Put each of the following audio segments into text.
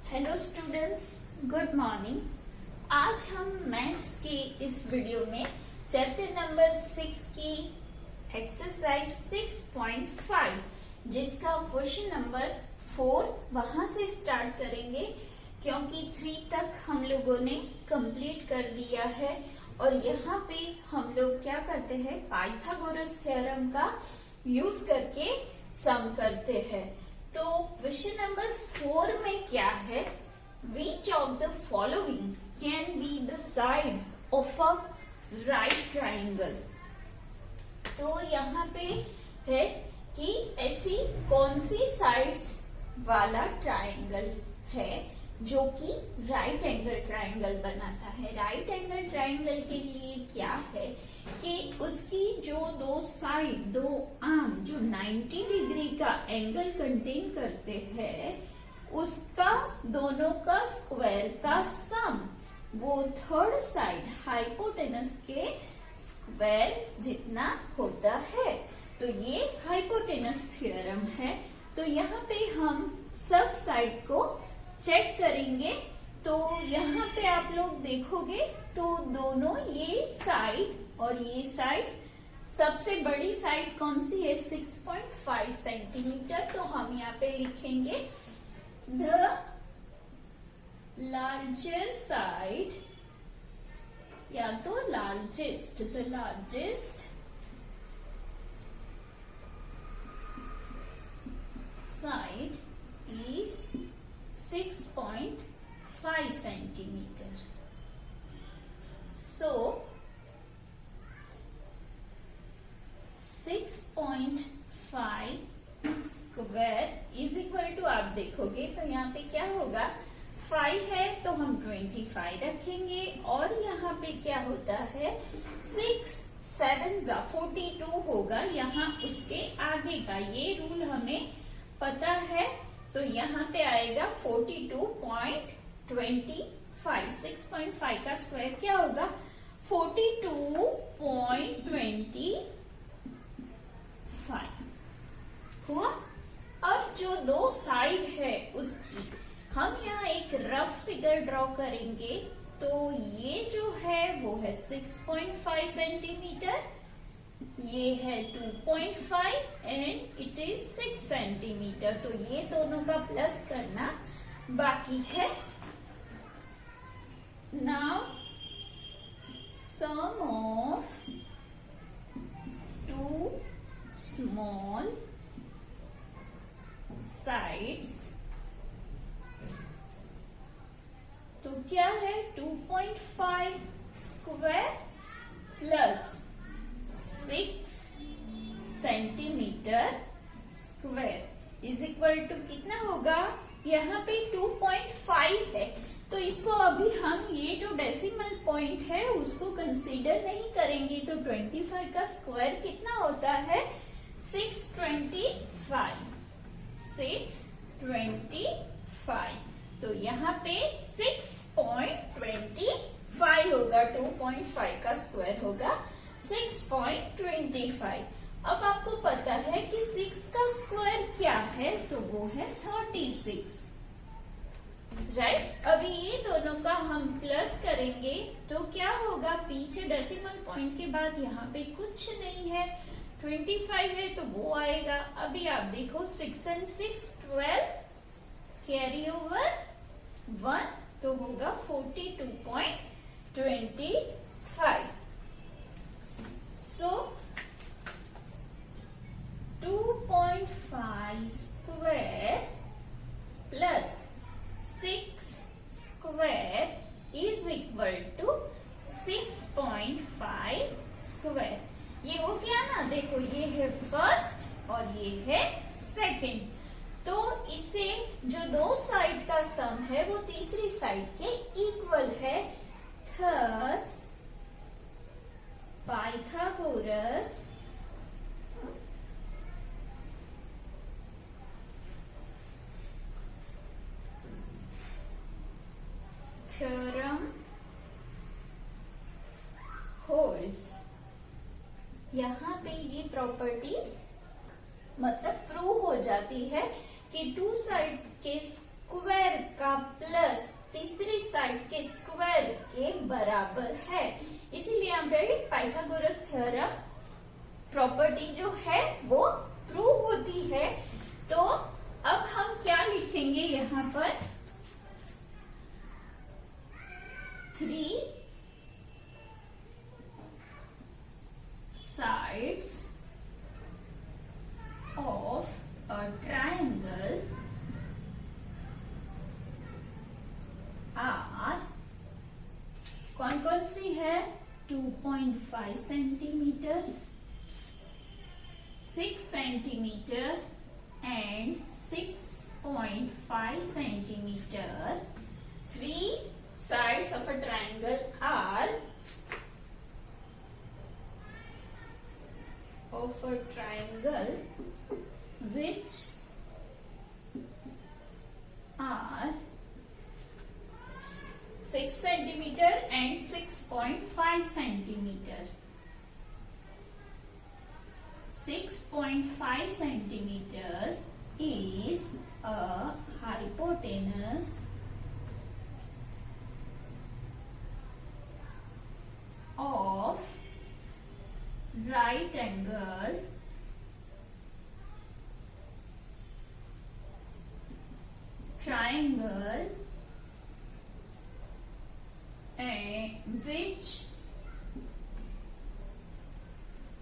Hello students, good morning. आज हम maths के इस वीडियो में चैप्टर नंबर 6 की एक्सरसाइज 6.5 जिसका क्वेश्चन नंबर 4 वहां से स्टार्ट करेंगे क्योंकि 3 तक हम लोगों ने कंप्लीट कर दिया है और यहाँ पे हम लोग क्या करते हैं, पाइथागोरस थ्योरम का यूज करके सम करते हैं। तो क्वेश्चन नंबर 4 में क्या है, which of the following can be the sides of a right triangle. तो यहाँ पे है कि ऐसी कौन सी साइड्स वाला ट्राइंगल है जो कि राइट एंगल ट्राइंगल बनाता है। राइट एंगल ट्राइंगल के लिए क्या है कि उसकी जो दो साइड, दो आर्म जो 90 डिग्री का एंगल कंटेन करते हैं, उसका दोनों का स्क्वायर का सम वो थर्ड साइड हाइपोटेनस के स्क्वायर जितना होता है। तो ये हाइपोटेनस थ्योरम है। तो यहाँ पे हम सब साइड को चेक करेंगे। तो यहाँ पे आप लोग देखोगे तो दोनों ये साइड और ये साइड, सबसे बड़ी साइड कौन सी है, 6.5 सेंटीमीटर। तो हम यहाँ पे लिखेंगे द लार्जर साइड या तो largest, the largest side is 6.5 centimeter. So 6.5 square is equal to, आप देखोगे तो यहाँ पे क्या होगा, 5 है तो हम 25 रखेंगे और यहाँ पे क्या होता है, 6 7 जा 42 होगा यहाँ उसके आगे का। ये रूल हमें पता है। तो यहाँ पे आएगा 42.25। 6.5 का स्क्वायर क्या होगा, 42.25 हुआ। अब जो दो साइड है उसकी हम यहाँ एक रफ फिगर ड्रॉ करेंगे। तो ये जो है वो है 6.5 सेंटीमीटर, ये है 2.5 एंड इट इज 6 सेंटीमीटर। तो ये दोनों का प्लस करना बाकी है। Now sum of two small sides, तो क्या है 2.5 square plus 6 centimetre square is equal to कितना होगा, यहाँ पे 2.5 है तो इसको अभी हम ये जो डेसिमल पॉइंट है उसको कंसीडर नहीं करेंगे। तो 25 का स्क्वायर कितना होता है, 625। 625 तो यहाँ पे 6.25 होगा, 2.5 का स्क्वायर होगा 6.25। अब आपको पता है कि 6 का स्क्वायर क्या है, तो वो है 36, राइट। अभी ये दोनों का हम प्लस करेंगे तो क्या होगा, पीछे डेसिमल पॉइंट के बाद यहाँ पे कुछ नहीं है, 25 है तो वो आएगा। अभी आप देखो 6 and 6 12, कैरी ओवर 1 तो होगा 42.25। So 2.5 square plus 6 square is equal to 6.5 square. ये हो गया ना, देखो ये है फर्स्ट और ये है सेकंड। तो इससे जो दो साइड का सम है वो तीसरी साइड के इक्वल है। Thus Pythagoras theorem holds. यहाँ पे ये प्रॉपर्टी मतलब प्रूव हो जाती है कि टू साइड के स्क्वायर का प्लस तीसरी साइड के स्क्वायर के बराबर है। इसीलिए यहाँ पे पाइथागोरस थ्योरम प्रॉपर्टी जो है वो प्रूव होती है। तो अब हम क्या लिखेंगे यहाँ पर, 3 sides of a triangle are, कौन कौन सी है, 2.5 centimetre, 6 centimetre and 6.5 centimetre. 3 sides of a triangle are of a triangle which are 6 centimeter and 6.5 centimeter. 6.5 centimeter is a hypotenuse of right angle triangle and which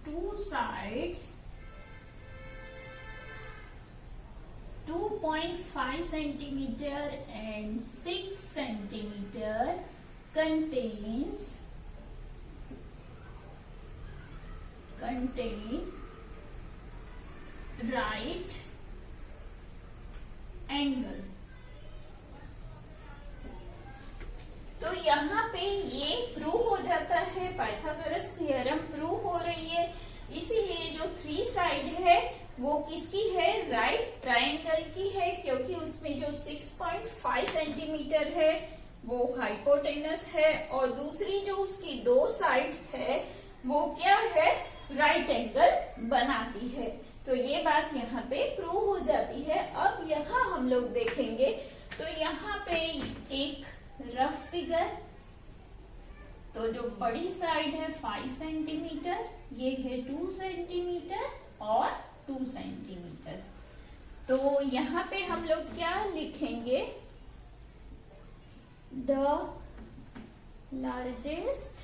two sides 2.5 centimeter and 6 centimeter contain right angle। तो यहाँ पे ये prove हो जाता है, Pythagoras theorem prove हो रही है। इसीलिए जो 3 साइड है वो किसकी है, राइट ट्रायंगल की है, क्योंकि उसमें जो 6.5 सेंटीमीटर है वो हाइपोटेनस है और दूसरी जो उसकी 2 साइड्स है वो क्या है, राइट एंगल बनाती है। तो ये बात यहाँ पे प्रूव हो जाती है। अब यहाँ हम लोग देखेंगे तो यहाँ पे एक रफ फिगर, तो जो बड़ी साइड है 5 सेंटीमीटर, ये है 2 सेंटीमीटर और 2 सेंटीमीटर। तो यहाँ पे हम लोग क्या लिखेंगे, the largest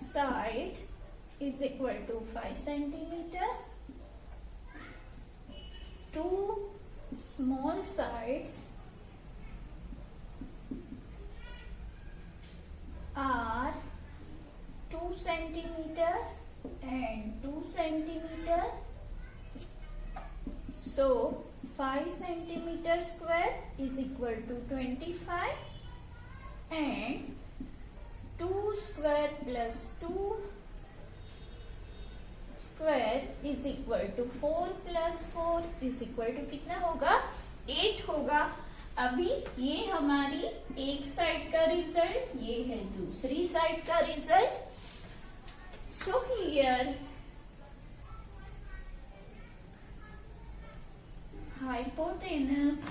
side is equal to 5 centimeter, 2 small sides are 2 centimeter and 2 centimeter, so 5 centimeter square is equal to 25 and 2 square plus 2 square is equal to 4 plus 4 is equal to कितना होगा, 8 होगा। अभी ये हमारी एक साइड का result, ये है दूसरी साइड का result. So here hypotenuse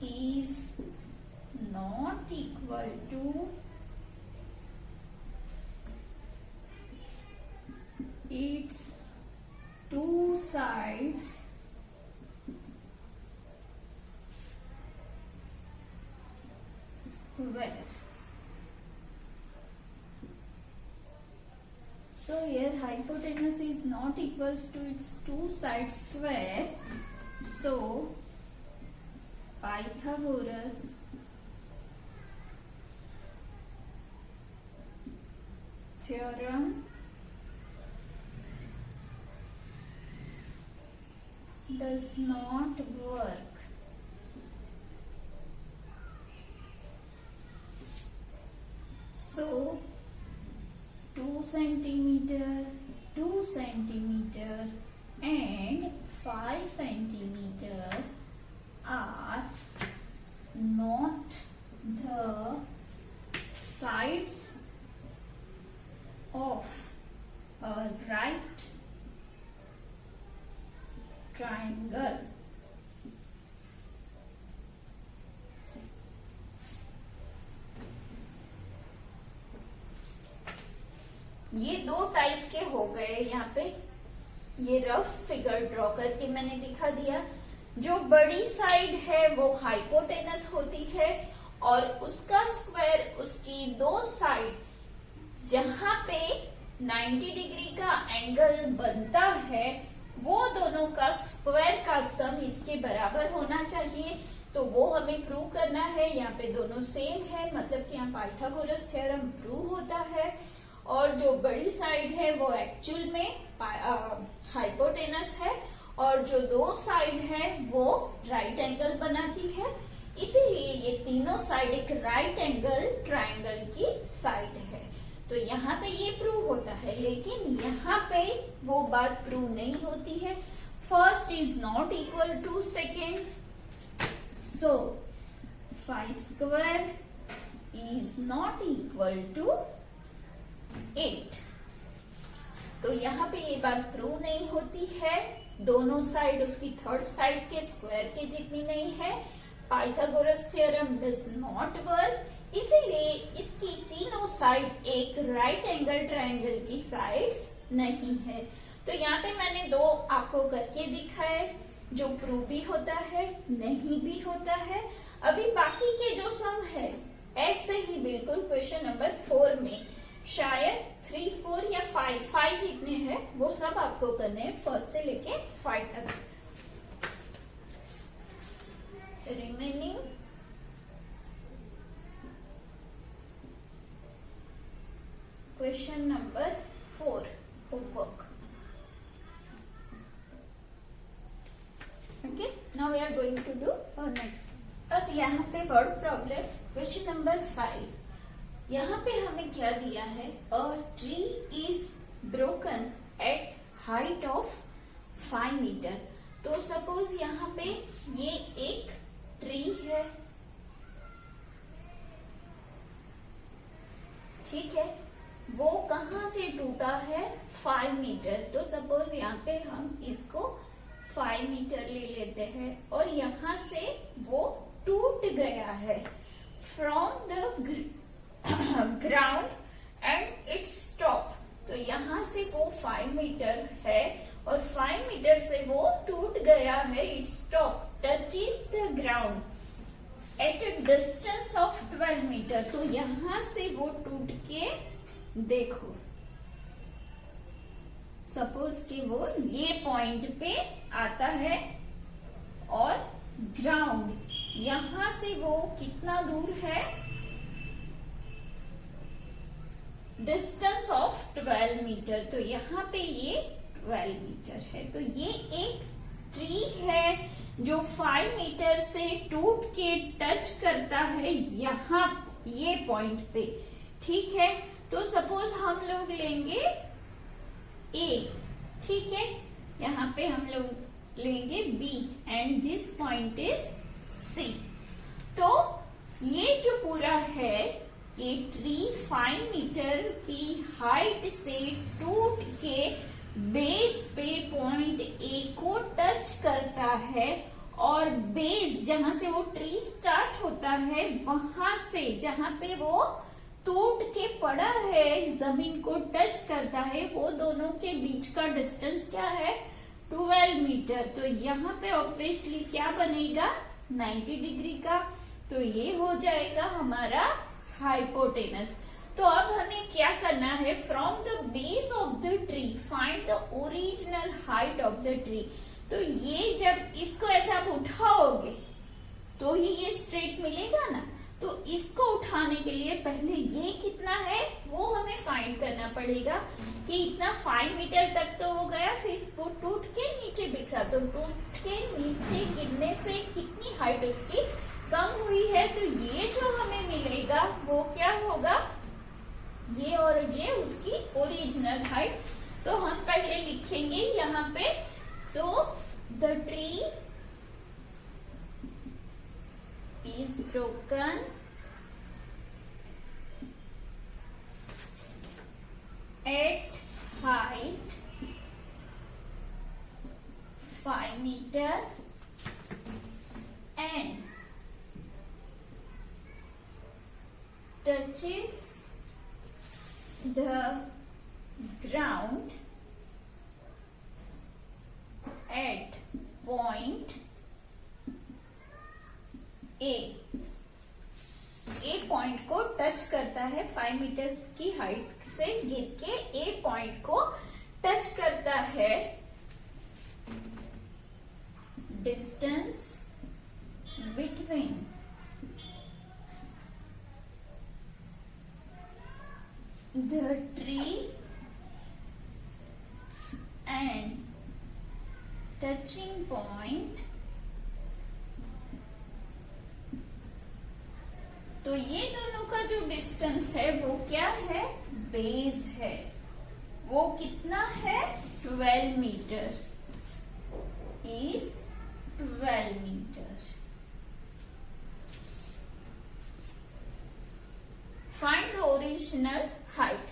is not equal to its 2 sides square. So here hypotenuse is not equals to its 2 sides square. So Pythagoras theorem does not work. So 2 centimeter, 2 centimeter and 5 centimeters are not the sides of a right triangle. ये दो type के हो गए। यहाँ पे ये rough figure draw करके मैंने दिखा दिया। जो बड़ी साइड है वो हाइपोटेनस होती है और उसका स्क्वायर, उसकी दो साइड जहां पे 90 डिग्री का एंगल बनता है वो दोनों का स्क्वायर का सम इसके बराबर होना चाहिए। तो वो हमें प्रूव करना है। यहाँ पे दोनों सेम है, मतलब कि यहाँ पाइथागोरस थ्योरम प्रूव होता है। और जो बड़ी साइड है वो एक्चुअल में हाइपोटेनस है और जो दो साइड है वो राइट एंगल बनाती है। इसीलिए ये तीनों साइड एक राइट एंगल ट्रायंगल की साइड है। तो यहाँ पे ये प्रूव होता है, लेकिन यहाँ पे वो बात प्रूव नहीं होती है। First is not equal to second, so 5 square is not equal to 8। तो यहाँ पे ये बात प्रूव नहीं होती है। दोनों साइड उसकी थर्ड साइड के स्क्वायर के जितनी नहीं है। Pythagoras theorem does not work. इसीलिए इसकी तीनों साइड एक राइट एंगल ट्रायंगल की साइड्स नहीं है। तो यहाँ पे मैंने दो आपको करके दिखाए, जो प्रूव भी होता है, नहीं भी होता है। अभी बाकी के जो सम है ऐसे ही बिल्कुल क्वेश्चन नंबर 4 में शायद 3, 4 या 5 जितने हैं वो सब आपको करने हैं, फर्स्ट से लेके 5 तक। Remaining question number 4 homework. Okay, now we are going to do next. अब यहाँ पे वर्ड प्रॉब्लम क्वेश्चन नंबर 5। यहाँ पे हमें क्या दिया है, a tree is broken at height of 5 metre. तो सपोज यहाँ पे ये एक ट्री है, ठीक है, वो कहाँ से टूटा है 5 मीटर। तो सपोज यहाँ पे हम इसको 5 मीटर ले लेते हैं और यहाँ से वो टूट गया है from the ground and its top. तो यहाँ से वो 5 मीटर है और 5 मीटर से वो टूट गया है, its top touches the ground at a distance of 12 metre. तो यहाँ से वो टूट के देखो, सपोज कि वो ये पॉइंट पे आता है और ग्राउंड यहां से वो कितना दूर है, डिस्टेंस ऑफ 12 मीटर। तो यहाँ पे ये 12 मीटर है। तो ये एक ट्री है जो 5 मीटर से टूट के टच करता है यहाँ ये पॉइंट पे, ठीक है। तो सपोज हम लोग लेंगे ए, ठीक है, यहाँ पे हम लोग लेंगे B and this point is C. तो ये जो पूरा है ये ट्री 5 मीटर की हाइट से टूट के बेस पे पॉइंट ए को टच करता है और बेस जहां से वो ट्री स्टार्ट होता है वहां से जहां पे वो टूट के पड़ा है जमीन को टच करता है, वो दोनों के बीच का डिस्टेंस क्या है 12 मीटर। तो यहाँ पे ऑब्वियसली क्या बनेगा 90 डिग्री का। तो ये हो जाएगा हमारा हाइपोटेनस। तो अब हमें क्या करना है, from the base of the tree find the original height of the tree. तो ये जब इसको ऐसे आप उठाओगे तो ही ये स्ट्रेट मिलेगा ना। तो इसको उठाने के लिए पहले ये कितना है वो हमें फाइंड करना पड़ेगा कि इतना 5 मीटर तक तो हो गया, फिर वो टूट के नीचे बिखरा। तो टूट के नीचे गिरने से कितनी हाइट उसकी कम हुई है। तो ये जो हमें मिलेगा वो क्या होगा, ये और ये उसकी ओरिजिनल हाइट। तो हम पहले लिखेंगे यहाँ पे, तो the tree is broken at height 5 5 meter and touches the ground at point A point को टच करता है 5 मीटर की हाइट से गिर के ए पॉइंट को टच करता है। Distance between the tree and touching point, तो ये दोनों का जो डिस्टेंस है वो क्या है, बेस है। वो कितना है, 12 metre, is 12 metre. Find original height.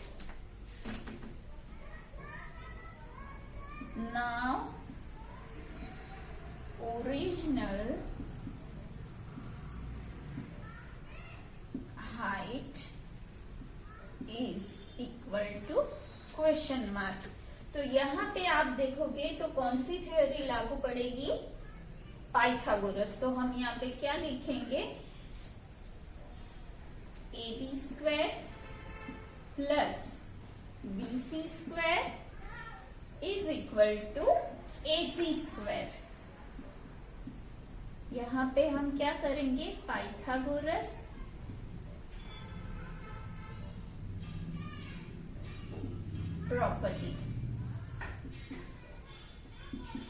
Now original height is equal to question mark. तो यहाँ पे आप देखोगे तो कौन सी थ्योरी लागू पड़ेगी, पाइथागोरस। तो हम यहाँ पे क्या लिखेंगे, AB square plus BC square is equal to AC square. यहाँ पे हम क्या करेंगे, पाइथागोरस प्रॉपर्टी।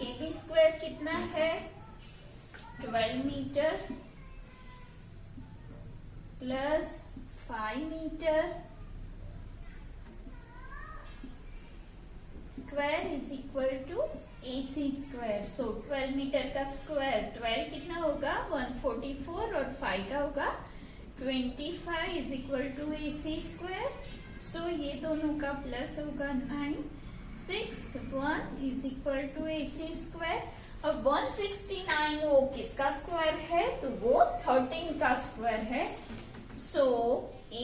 AB स्क्वायर कितना है, 12 metre plus 5 metre square is equal to AC square. So 12 metre का स्क्वायर 12 कितना होगा, 144 और 5 का होगा 25 is equal to AC square. So ये दोनों का प्लस होगा 9, 6, 1 is equal to AC square. अब 169 वो किसका स्क्वायर है, तो वो 13 का स्क्वायर है। सो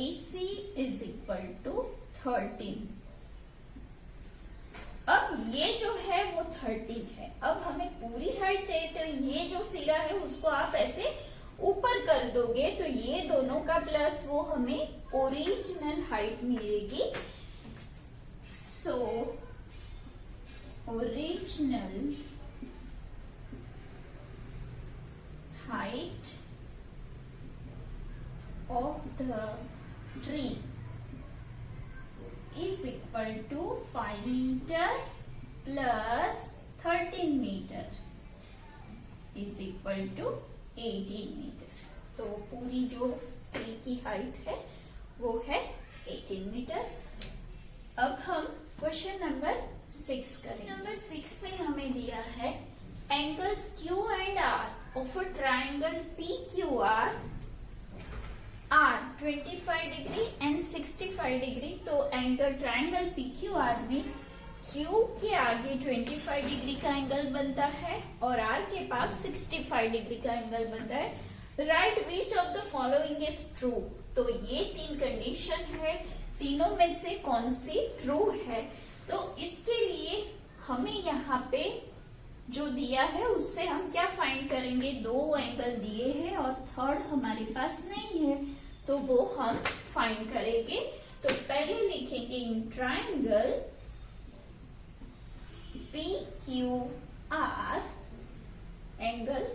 AC इज इक्वल टू 13। अब ये जो है वो 13 है। अब हमें पूरी हाइट चाहिए, तो ये जो सिरा है उसको आप ऐसे ऊपर कर दोगे तो ये दोनों का प्लस वो हमें ओरिजिनल हाइट मिलेगी। So original height of the tree is equal to 5 metre plus 13 metre is equal to 18 metre. तो पूरी जो ट्री की हाइट है वो है 18 मीटर। अब हम क्वेश्चन नंबर 6 करें। नंबर 6 में हमें दिया है angles Q and R of a triangle PQR are 25 degree and 65 degree. तो एंगल ट्राइंगल PQR में Q के आगे 25 डिग्री का एंगल बनता है और R के पास 65 डिग्री का एंगल बनता है। Right which of the following is true. तो ये 3 कंडीशन है, तीनों में से कौन सी ट्रू है। तो इसके लिए हमें यहाँ पे जो दिया है उससे हम क्या फाइंड करेंगे, 2 एंगल दिए हैं और थर्ड हमारे पास नहीं है, तो वो हम फाइंड करेंगे। तो पहले लिखेंगे in triangle PQR angle,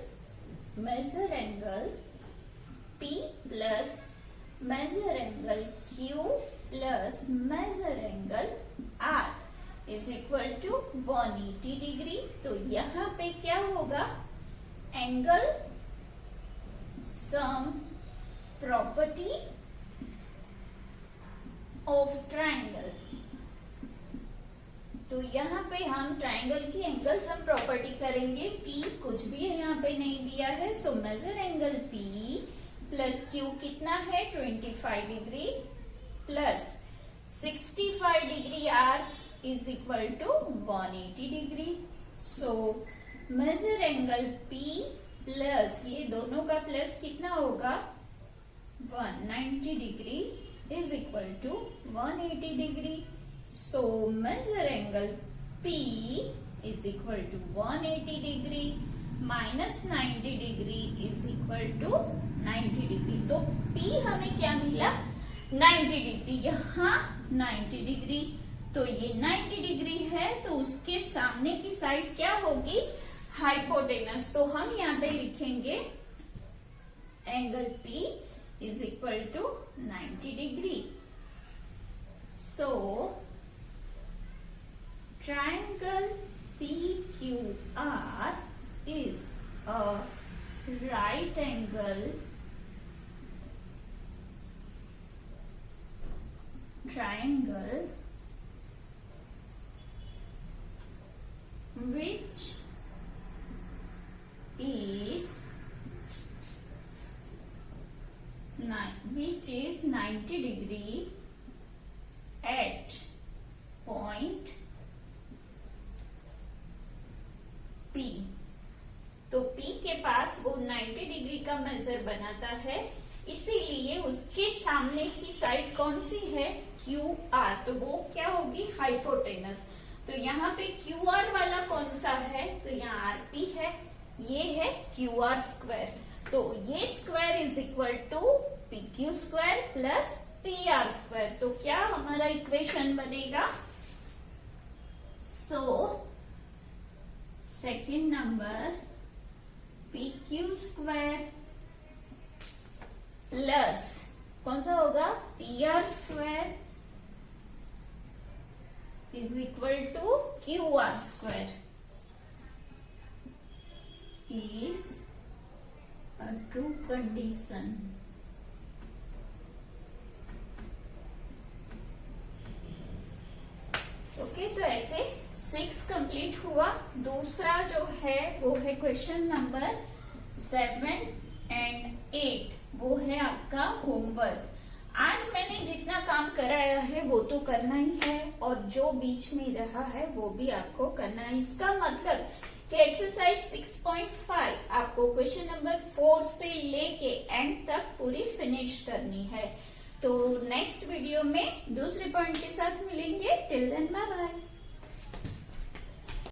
measure angle P plus measure angle Q plus measure angle R is equal to 180 degree. तो यहाँ पे क्या होगा, angle sum property of triangle. तो यहाँ पे हम ट्राइंगल की एंगल सम प्रॉपर्टी करेंगे। P कुछ भी यहाँ पे नहीं दिया है, so measure angle P plus Q कितना है 25 degree plus 65 degree R is equal to 180 degree. So measure angle P plus ये दोनों का प्लस कितना होगा 190 degree is equal to 180 degree. So measure angle P is equal to 180 degree minus 90 degree is equal to 90 degree. तो P हमें क्या मिला 90 degree. यहाँ 90 डिग्री तो ये 90 डिग्री है तो उसके सामने की साइड क्या होगी हाइपोटेनस. तो हम यहाँ पे लिखेंगे angle P is equal to 90 degree. So triangle PQR is a right angle triangle which is 90 degree at point P. तो P के पास वो 90 डिग्री का मेजर बनाता है, इसीलिए उसके सामने की साइड कौन सी है QR. तो वो क्या होगी हाइपोटेनस. तो यहाँ पे QR वाला कौन सा है तो यहाँ RP है, ये है QR स्क्वायर. तो ये square is equal to PQ square plus PR square. तो क्या हमारा इक्वेशन बनेगा. So second number PQ square plus कौन सा होगा PR square is equal to QR square is a true condition. Okay तो ऐसे 6 कंप्लीट हुआ. दूसरा जो है वो है क्वेश्चन नंबर 7 एंड 8. वो है आपका होमवर्क. आज मैंने जितना काम कराया है वो तो करना ही है और जो बीच में रहा है वो भी आपको करना है. इसका मतलब कि एक्सरसाइज 6.5 आपको क्वेश्चन नंबर 4 से लेके एंड तक पूरी फिनिश करनी है. तो नेक्स्ट वीडियो में दूसरे पॉइंट के साथ मिलेंगे. Till then bye bye.